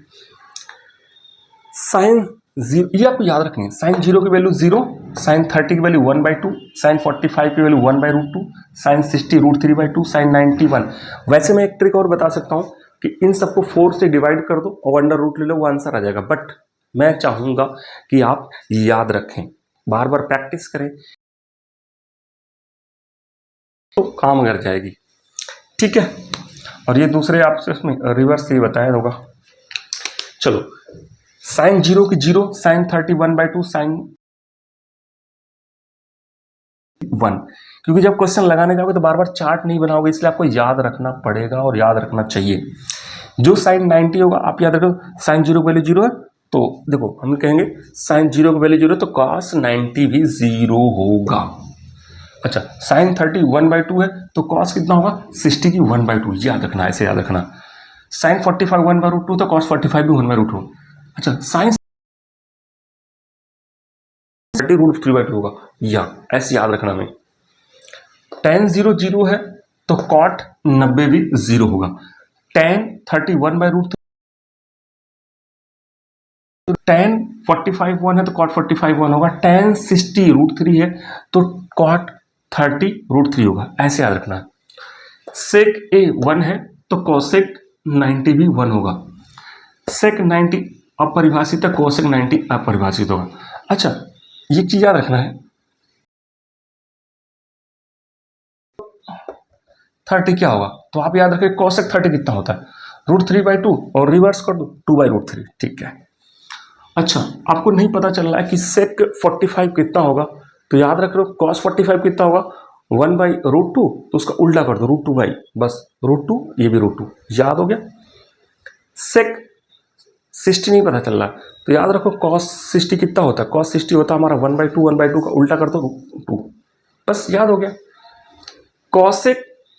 साइन 0, ये आपको याद रखनी है, साइन 0 की वैल्यू 0, साइन 30 की वैल्यू 1/2, साइन 45 की वैल्यू 1/√2, साइन 60 √3/2, साइन 90 1। वैसे मैं एक ट्रिक और बता सकता हूं कि इन सबको 4 से डिवाइड कर दो और अंडर रूट ले लो, वो आंसर आ जाएगा। बट मैं चाहूंगा कि आप याद रखें, बार बार प्रैक्टिस करें तो काम कर जाएगी, ठीक है। और ये दूसरे आपसे उसमें रिवर्स से बताया होगा। चलो साइन 0 की 0, साइन 30 1/2, साइन 1, क्योंकि जब क्वेश्चन लगाने जाओगे तो बार बार चार्ट नहीं बनाओगे, इसलिए आपको याद रखना पड़ेगा और याद रखना चाहिए। जो साइन 90 होगा आप याद रखो, साइन 0 की वैल्यू 0 है, तो देखो हम कहेंगे साइन 0 की वैल्यू 0 तो cos 90 भी 0 होगा। अच्छा साइन 30 1/2 है तो cos कितना होगा 60 की 1/2, याद रखना, ऐसे याद रखना। साइन 45 1/√2 तो cos 45 भी 1/√2। अच्छा साइन 30 √3/2 होगा, या ऐसे याद रखना। में tan 0 0 है तो cot 90 भी 0 होगा। tan 30 1/√3, तो tan 45 1 है तो cot 45 1 होगा। tan 60 √3 है तो cot 30 √3 होगा, ऐसे याद रखना। sec a 1 है तो cosec 90 भी 1 होगा। sec 90 अपरिभाषित है, cosec 90 अपरिभाषित होगा। अच्छा ये चीज याद रखना है, 30 क्या होगा, तो आप याद रखें cosec 30 कितना होता है √3/2, और रिवर्स कर दो 2/√3, ठीक है। अच्छा आपको नहीं पता चल रहा है कि sec 45 कितना होगा, तो याद रख लो cos 45 कितना होगा 1/√2, तो उसका उल्टा कर दो √2, बस √2, ये भी √2, याद हो गया। sec 60 नहीं पता चल रहा, तो याद रखो cos 60 कितना होता है, cos 60 होता है हमारा 1/2, 1/2 का उल्टा कर दो 2, बस याद हो गया। cosec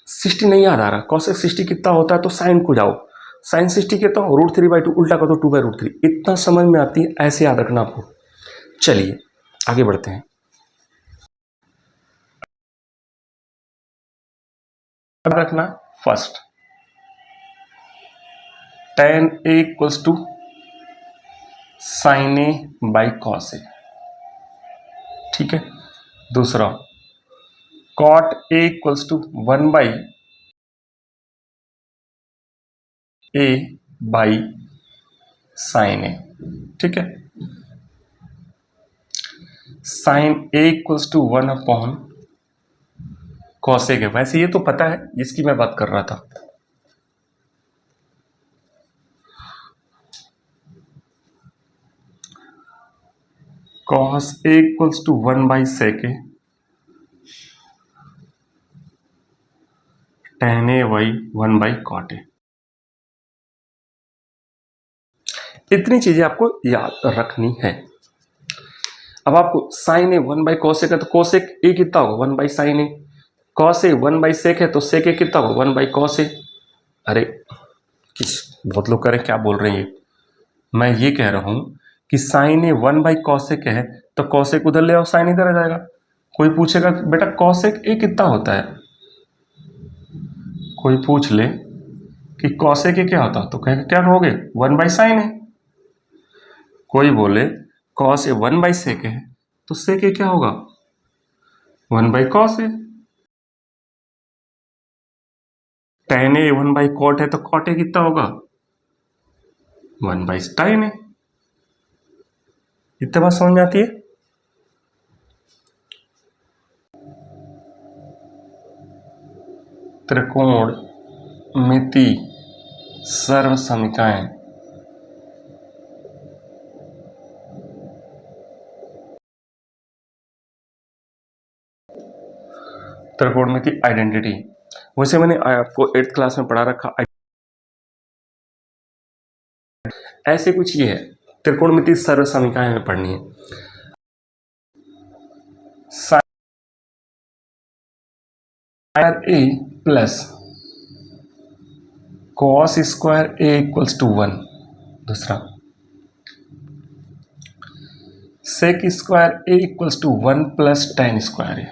60 नहीं याद आ रहा, cosec 60 कितना होता है, तो साइन को जाओ, साइन 60 कितना हो √3/2, उल्टा कर दो 2/√3, इतना समझ में आती है, ऐसे याद रखना आपको। चलिए आगे बढ़ते हैं। अब रखना first tan a equals to sine A by cos A, ठीक है। दूसरा cot a equals to 1/a by sine A, ठीक है। Sine a equals to 1/√2 cosec है। वैसे ये तो पता है जिसकी मैं बात कर रहा था। Cos A equals to 1/sec A, tan a y 1/cot A. इतनी चीजें आपको याद रखनी है। अब आपको साइन ए 1/cosec है तो कोसेक ए कितना होगा 1/sin A, cos A 1/sec है तो सेक ए कितना होगा 1/cos ए। अरे किस बहुत लोग कह रहे हैं क्या बोल रहे हैं ये। मैं ये कह रहा हूं कि साइन ए 1/cosec है तो कॉसेक उधर ले आओ, साइन इधर आ जाएगा। कोई पूछेगा बेटा कॉसेक ए कितना होता है, कोई पूछ ले कि कॉसेक ए क्या होता तो कहेगा क्या कहोगे 1/sin ए। कोई बोले कॉस ए 1/sec है तो सेक ए क्या होगा 1/cos ए। tan ए 1/cot है तो cot ए कितना होगा 1/sin ए। इतनी बात समझ में आती है। त्रिकोण मिति सर्व समीकरण त्रिकोणमिति आइडेंटिटी, वैसे मैंने आपको 8th क्लास में पढ़ा रखा। ऐसे कुछ ये है, त्रिकोणमिति सर्व समीकरण में पढ़नी है। Sine A plus cos square A equals to 1, दूसरा sec square A equals to 1 plus tan square A,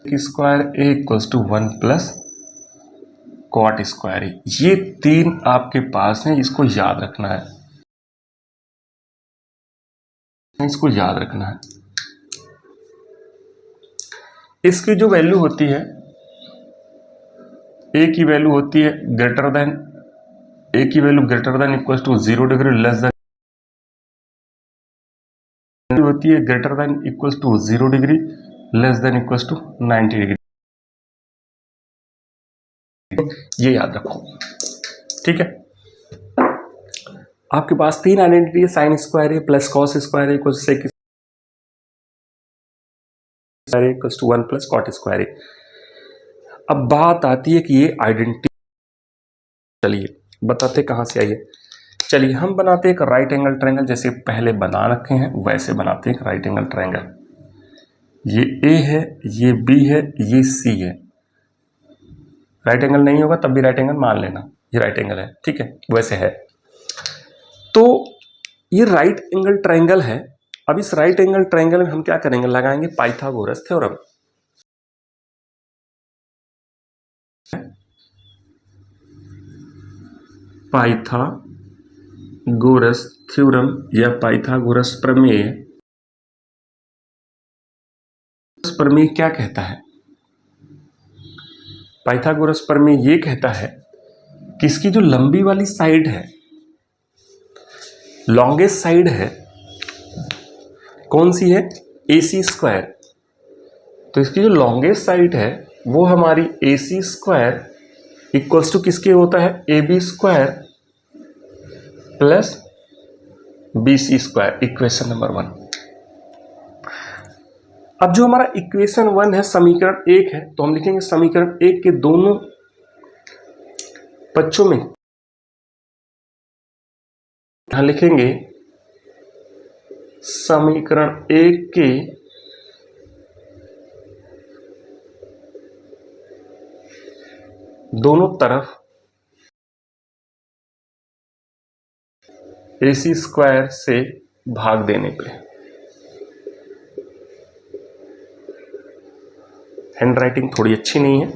square A equals to 1 plus cot square A. ये तीन आपके पास है, इसको याद रखना है, इसको याद रखना है। इसकी जो वैल्यू होती है, ए की वैल्यू होती है ग्रेटर देन, ए की value greater than equal to 0 degree, less than होती है greater than equal to 0 degree, less than equal to 90 degree. ये याद रखो, ठीक है। आपके पास तीन आइडेंटिटी है, sine square A plus cos square A equal sec square A equal to 1 plus cot square A. अब बात आती है कि ये आइडेंटिटी, चलिए बताते कहां से आई है। चलिए हम बनाते हैं एक राइट एंगल ट्रायंगल, जैसे पहले बना रखे हैं वैसे बनाते हैं एक राइट एंगल ट्रायंगल। ये ए है, ये बी है, ये सी है। राइट एंगल नहीं होगा तब भी राइट एंगल मान लेना, ये राइट एंगल है, ठीक है, वैसे है। तो ये राइट एंगल ट्रायंगल है। अब इस राइट एंगल ट्रायंगल में हम क्या करेंगे, लगाएंगे पाइथागोरस थ्योरम। पाइथागोरस थ्योरम या पाइथागोरस प्रमेय। प्रमेय क्या कहता है, पाइथागोरस प्रमेय ये कहता है कि इसकी जो लंबी वाली साइड है, लॉन्गेस्ट साइड है, कौन सी है, AC स्क्वायर। तो इसकी जो लॉन्गेस्ट साइड है वो हमारी AC स्क्वायर इक्वल्स टू किसके होता है, AB square plus BC square, equation number 1। अब जो हमारा इक्वेशन 1 है, समीकरण 1 है, तो हम लिखेंगे समीकरण 1 के दोनों पक्षों में यहां लिखेंगे समीकरण 1 के दोनों तरफ AC स्क्वायर से भाग देने पे, हैंड राइटिंग थोड़ी अच्छी नहीं है,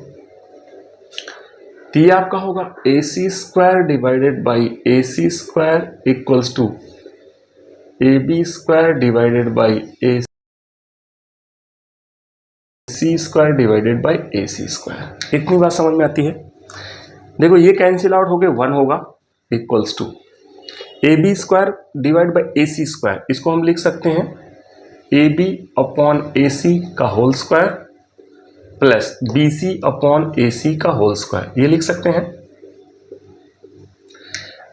तो ये आपका होगा AC square divided by AC square equals to AB square divided by AC square divided by AC square. इतनी बात समझ में आती है। देखो ये कैंसिल आउट हो गए, 1 होगा equals to AB square divide by AC square, इसको हम लिख सकते हैं ए बी अपॉन ए सी का whole square plus B C upon A C का होल स्क्वायर, ये लिख सकते हैं।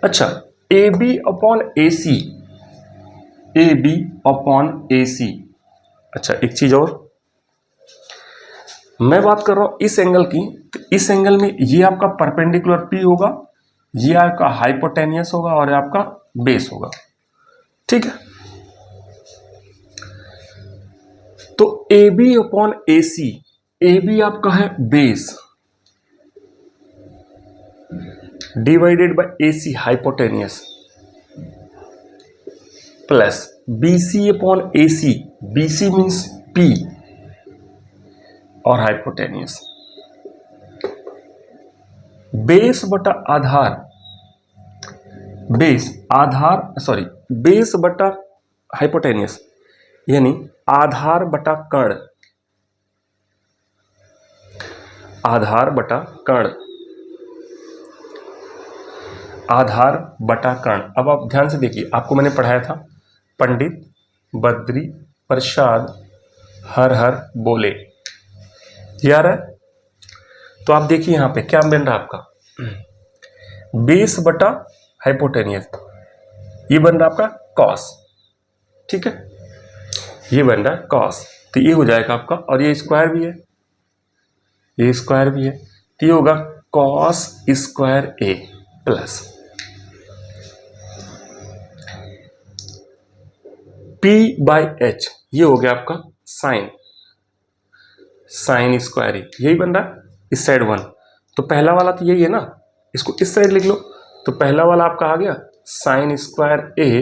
अच्छा, A B upon A C, A B upon A C. अच्छा, एक चीज और मैं बात कर रहा हूं इस एंगल की, तो इस एंगल में ये आपका परपेंडिकुलर पी होगा, ये आपका हाइपोटेनियस होगा और ये आपका बेस होगा, ठीक है। तो A B upon A C, A B आपका है base divided by A C hypotenuse plus B C upon A C, B C means P और हाइपोटेनियस, बेस बटा आधार, बेस आधार सॉरी बेस बटा हाइपोटेनियस यानी आधार बटा कर्ण, आधार बटा कर्ण, आधार बटा कर्ण। अब आप ध्यान से देखिए, आपको मैंने पढ़ाया था पंडित बद्री प्रसाद हर हर बोले, यार है। तो आप देखिए यहां पे क्या बन रहा है आपका बेस बटा हाइपोटेनियस, ये बन रहा है आपका कॉस, ठीक है, ये बन रहा है कॉस, तो ये हो जाएगा आपका, और ये स्क्वायर भी है, ये स्क्वायर भी है, तो ये होगा cos square A plus P by H, ये हो गया आपका साइन, साइन स्क्वायर ए, यही बन रहा है इस साइड 1। तो पहला वाला तो यही है ना, इसको इस साइड लिख लो, तो पहला वाला आपका आ गया sine square A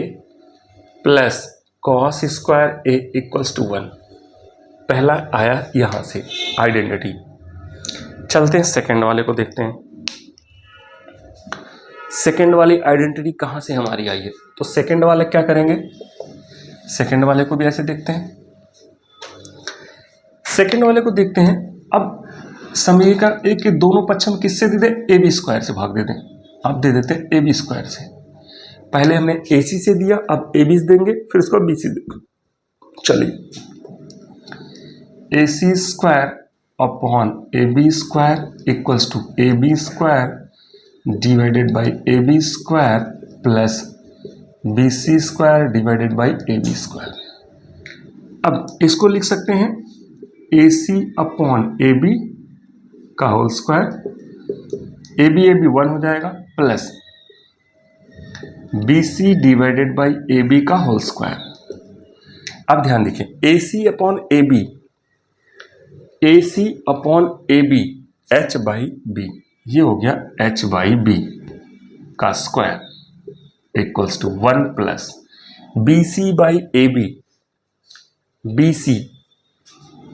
plus cos square A equals to 1, पहला आया यहां से आइडेंटिटी। चलते हैं सेकंड वाले को देखते हैं, सेकंड वाली आइडेंटिटी कहां से हमारी आई है। तो सेकंड वाले क्या करेंगे, सेकंड वाले को भी ऐसे देखते हैं, सेकंड वाले को देखते हैं। अब समीकरण एक के दोनों पक्ष हम किससे दे दें, ए बी स्क्वायर से भाग दे दें, अब दे देते हैं ए बी स्क्वायर से, पहले हमने ए सी से दिया, अब ए बी देंगे, फिर उसको बी सी देंगे। चलिए, A C square upon A B square equals to A B square divided by A B square plus B C square divided by A B square. अब इसको लिख सकते हैं A C upon A B का whole square, A B 1 हो जाएगा plus B C divided by A B का whole square. अब ध्यान देखिए, A C upon A B, A C upon A B H by B, ये हो गया एच बाई बी का square equals to 1 plus B C by A B, B C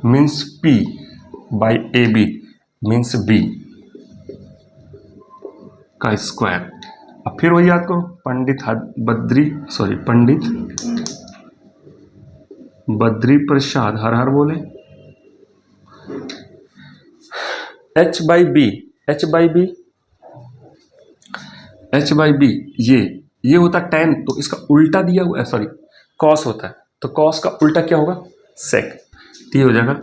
means P by A B means B का square. अब फिर वही याद करो, पंडित बद्री प्रसाद हर हर बोले, H by B, H by B, H by B, ये होता टेन, तो इसका उल्टा दिया हुआ है, सॉरी कॉस होता है, तो कॉस का उल्टा क्या होगा, सेक, तो ये हो जाएगा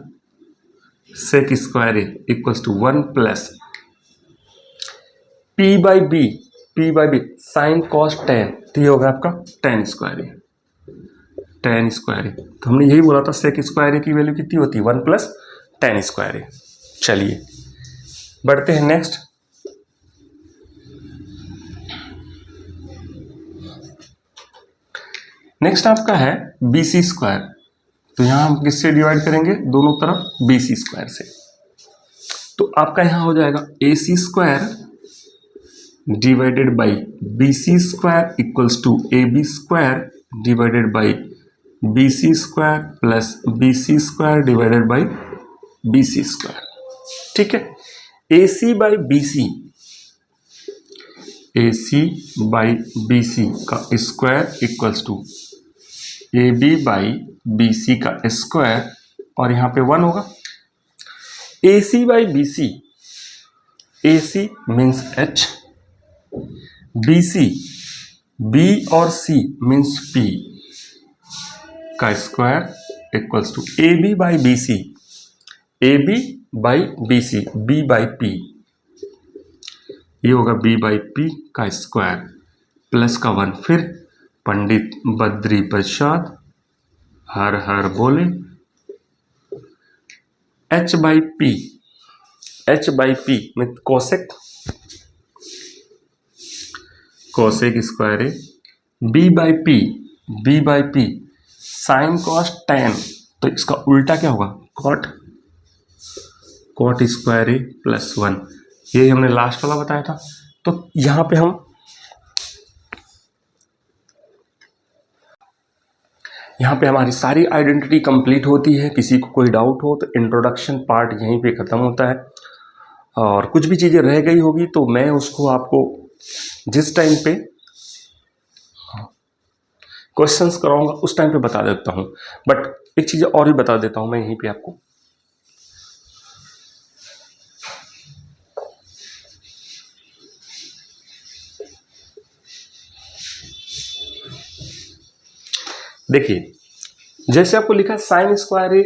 sec square A equals to 1 plus P by B, P by B sine cos tan, तो ये होगा आपका tan square A, tan square A. तो हमने यही बोला था सेक स्क्वायर ए की वैल्यू कितनी होती है, 1 प्लस टेन स्क्वायर ए। चलिए बढ़ते हैं नेक्स्ट, नेक्स्ट आपका है बी सी स्क्वायर, तो यहां हम किससे डिवाइड करेंगे, दोनों तरफ बी सी स्क्वायर से, तो आपका यहां हो जाएगा A C square divided by B C square equals to A B square divided by B C square plus B C square divided by B C square, ठीक है। A C by B C, A C by B C का square equals to A B by B C का square, और यहां पे 1 होगा। A C by B C, A C means H, B C B और C means P का square equals to A B by B C, A B by B C, B by P, ये होगा B by P का square plus का 1, फिर पंडित बद्री प्रसाद हर हर बोले, H by P, H by P में कोसेक, कोसेक स्क्वायर है, B by P, B by P sine cos tan, तो इसका उल्टा क्या होगा, cot, cot square A plus 1, ये हमने लास्ट वाला बताया था। तो यहां पे हम यहाँ पे हमारी सारी आइडेंटिटी कंप्लीट होती है। किसी को कोई डाउट हो तो इंट्रोडक्शन पार्ट यहीं पे ख़त्म होता है, और कुछ भी चीज़ें रह गई होगी तो मैं उसको आपको जिस टाइम पे क्वेश्चंस कराऊंगा उस टाइम पे बता देता हूँ। बट एक चीज़ और भी बता देता हूँ मैं यहीं पे आपको, देखिए जैसे आपको लिखा है sine square A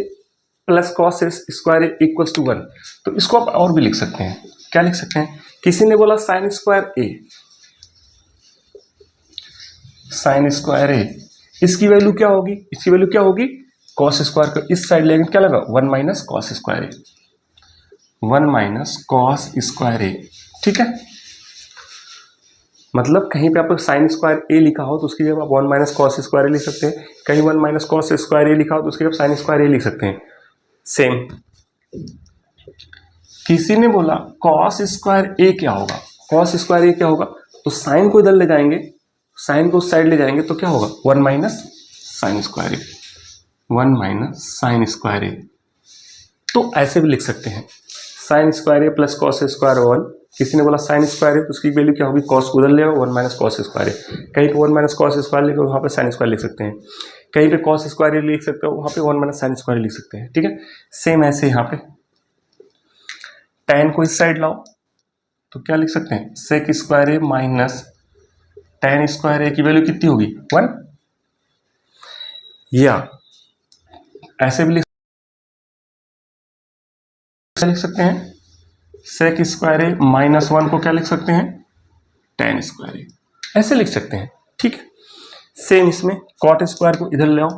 plus cos square A equals to 1, तो इसको आप और भी लिख सकते हैं। क्या लिख सकते हैं, किसी ने बोला साइन स्क्वायर ए, साइन स्क्वायर ए, इसकी वैल्यू क्या होगी, इसकी वैल्यू क्या होगी, कॉस स्क्वायर का इस साइड लेंगे क्या लगा 1 माइनस कॉस स्क्वायर ए, 1 माइनस कॉस स्क्वायर ए, ठीक है। मतलब कहीं पे आपको साइन स्क्वायर ए लिखा हो तो उसकी जगह आप 1 माइनस कॉस स्क्वायर ए लिख सकते हैं, कहीं 1 माइनस कॉस स्क्वायर ए लिखा हो तो उसकी जगह साइन स्क्वायर ए लिख सकते हैं। सेम किसी ने बोला कॉस स्क्वायर ए क्या होगा, कॉस स्क्वायर ए क्या होगा, तो साइन को इधर ले जाएंगे, साइन को उस साइड ले जाएंगे तो क्या होगा 1 minus sign square A, 1 minus sign square A. तो ऐसे भी लिख सकते हैं sign square A plus cos square 1, किसी ने बोला साइन स्क्वायर है तो उसकी वैल्यू क्या होगी, कॉस उधर ले 1 माइनस कॉस स्क्वायर है, कहीं पे 1 माइनस कॉस स्क्वायर लिखो वहाँ पे साइन स्क्वायर लिख सकते हैं, कहीं पे कॉस स्क्वायर लिख सकते हो वहाँ पे 1 माइनस साइन स्क्वायर लिख सकते हैं, ठीक है। सेम ऐसे यहाँ पे tan को इस साइड लाओ तो क्या लिख सकते हैं, सेक स्क्वायर ए माइनस tan स्क्वायर ए की वैल्यू कितनी होगी 1, या ऐसे भी लिख सकते हैं सेक स्क्वायर ए माइनस 1 को क्या लिख सकते हैं tan स्क्वायर ए, ऐसे लिख सकते हैं, ठीक है। सेम इसमें कॉट स्क्वायर को इधर ले आओ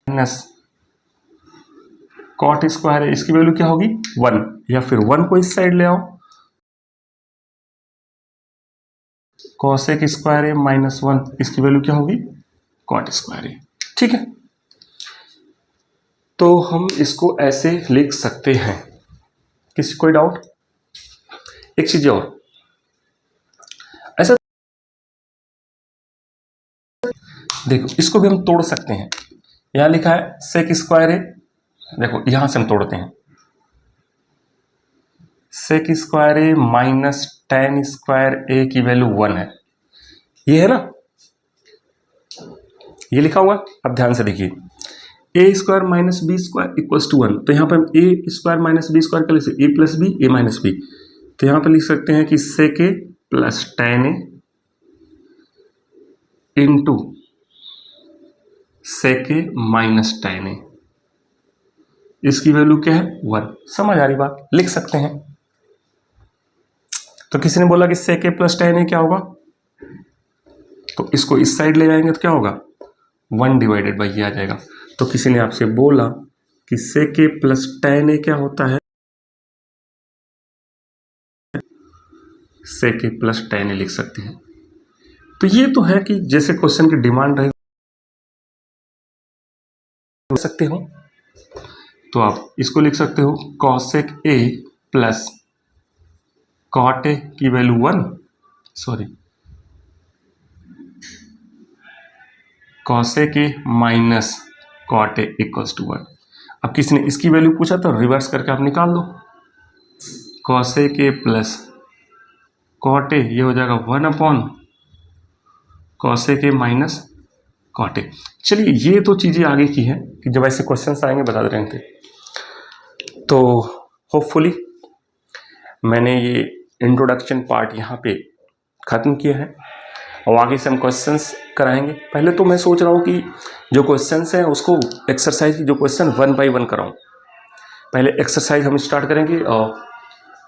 माइनस कॉट स्क्वायर है, इसकी वैल्यू क्या होगी 1, या फिर 1 को इस साइड ले आओ कॉसेक स्क्वायर है माइनस 1, इसकी वैल्यू क्या होगी कॉट स्क्वायर है, ठीक है। तो हम इसको ऐसे लिख सकते हैं। किसी कोई डाउट, एक चीज और, ऐसा देखो इसको भी हम तोड़ सकते हैं, यहां लिखा है सेक स्क्वायर है, देखो यहां से हम तोड़ते हैं, सेक स्क्वायर ए माइनस tan स्क्वायर ए की वैल्यू 1 है, ये है ना, ये लिखा हुआ। अब ध्यान से देखिए A square minus B square equals to 1, तो यहाँ पर हम A square minus B square का लिख सकते A plus B A minus B, तो यहाँ पर लिख सकते हैं कि sec A plus tan A into sec A minus tan A, इसकी वैल्यू क्या है 1, समझ आ रही बात, लिख सकते हैं। तो किसी ने बोला कि सेक ए प्लस tan ए क्या होगा, तो इसको इस साइड ले जाएंगे तो क्या होगा 1 डिवाइडेड बाई ये आ जाएगा। तो किसी ने आपसे बोला कि सेक ए प्लस tan ए क्या होता है, सेक ए प्लस tan ए लिख सकते हैं। तो ये तो है कि जैसे क्वेश्चन की डिमांड रहे सकते हो, तो आप इसको लिख सकते हो cosec A plus cot A की value 1, sorry cosec A minus cot A equals to 1। अब किसी ने इसकी वैल्यू पूछा तो रिवर्स करके आप निकाल दो, cosec A plus cot A, ये हो जाएगा 1 upon cosec A minus cot A. चलिए ये तो चीज़ें आगे की हैं कि जब ऐसे क्वेश्चन आएंगे बता रहे थे। तो होपफुली मैंने ये इंट्रोडक्शन पार्ट यहाँ पे ख़त्म किया है, और आगे से हम क्वेश्चंस कराएंगे। पहले तो मैं सोच रहा हूँ कि जो क्वेश्चंस हैं उसको एक्सरसाइज की जो क्वेश्चन 1 बाय 1 कराऊँ। पहले एक्सरसाइज हम स्टार्ट करेंगे और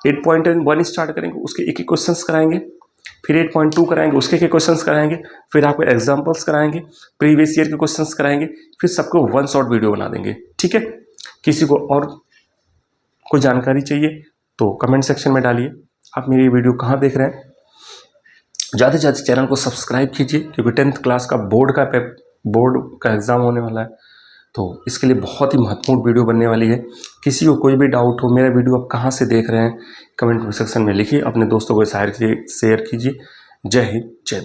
8.1 स्टार्ट करेंगे, उसके एक क्वेश्चंस कराएंगे, फिर 8.2 कराएंगे, उसके क्वेश्चंस कराएंगे, फिर आपको एग्जांपल्स कराएंगे, प्रीवियस ईयर के क्वेश्चंस कराएंगे, फिर सबको 1 शॉर्ट वीडियो बना देंगे। ठीक है, किसी को और कोई जानकारी चाहिए तो कमेंट सेक्शन में डालिए। आप मेरी वीडियो कहाँ देख रहे हैं, ज़्यादा से ज़्यादा चैनल को सब्सक्राइब कीजिए, क्योंकि 10th क्लास का बोर्ड का एग्ज़ाम होने वाला है, तो इसके लिए बहुत ही महत्वपूर्ण वीडियो बनने वाली है। किसी को कोई भी डाउट हो, मेरा वीडियो आप कहाँ से देख रहे हैं, कमेंट सेक्शन में लिखिए, अपने दोस्तों को शेयर कीजिए। जय हिंद, जय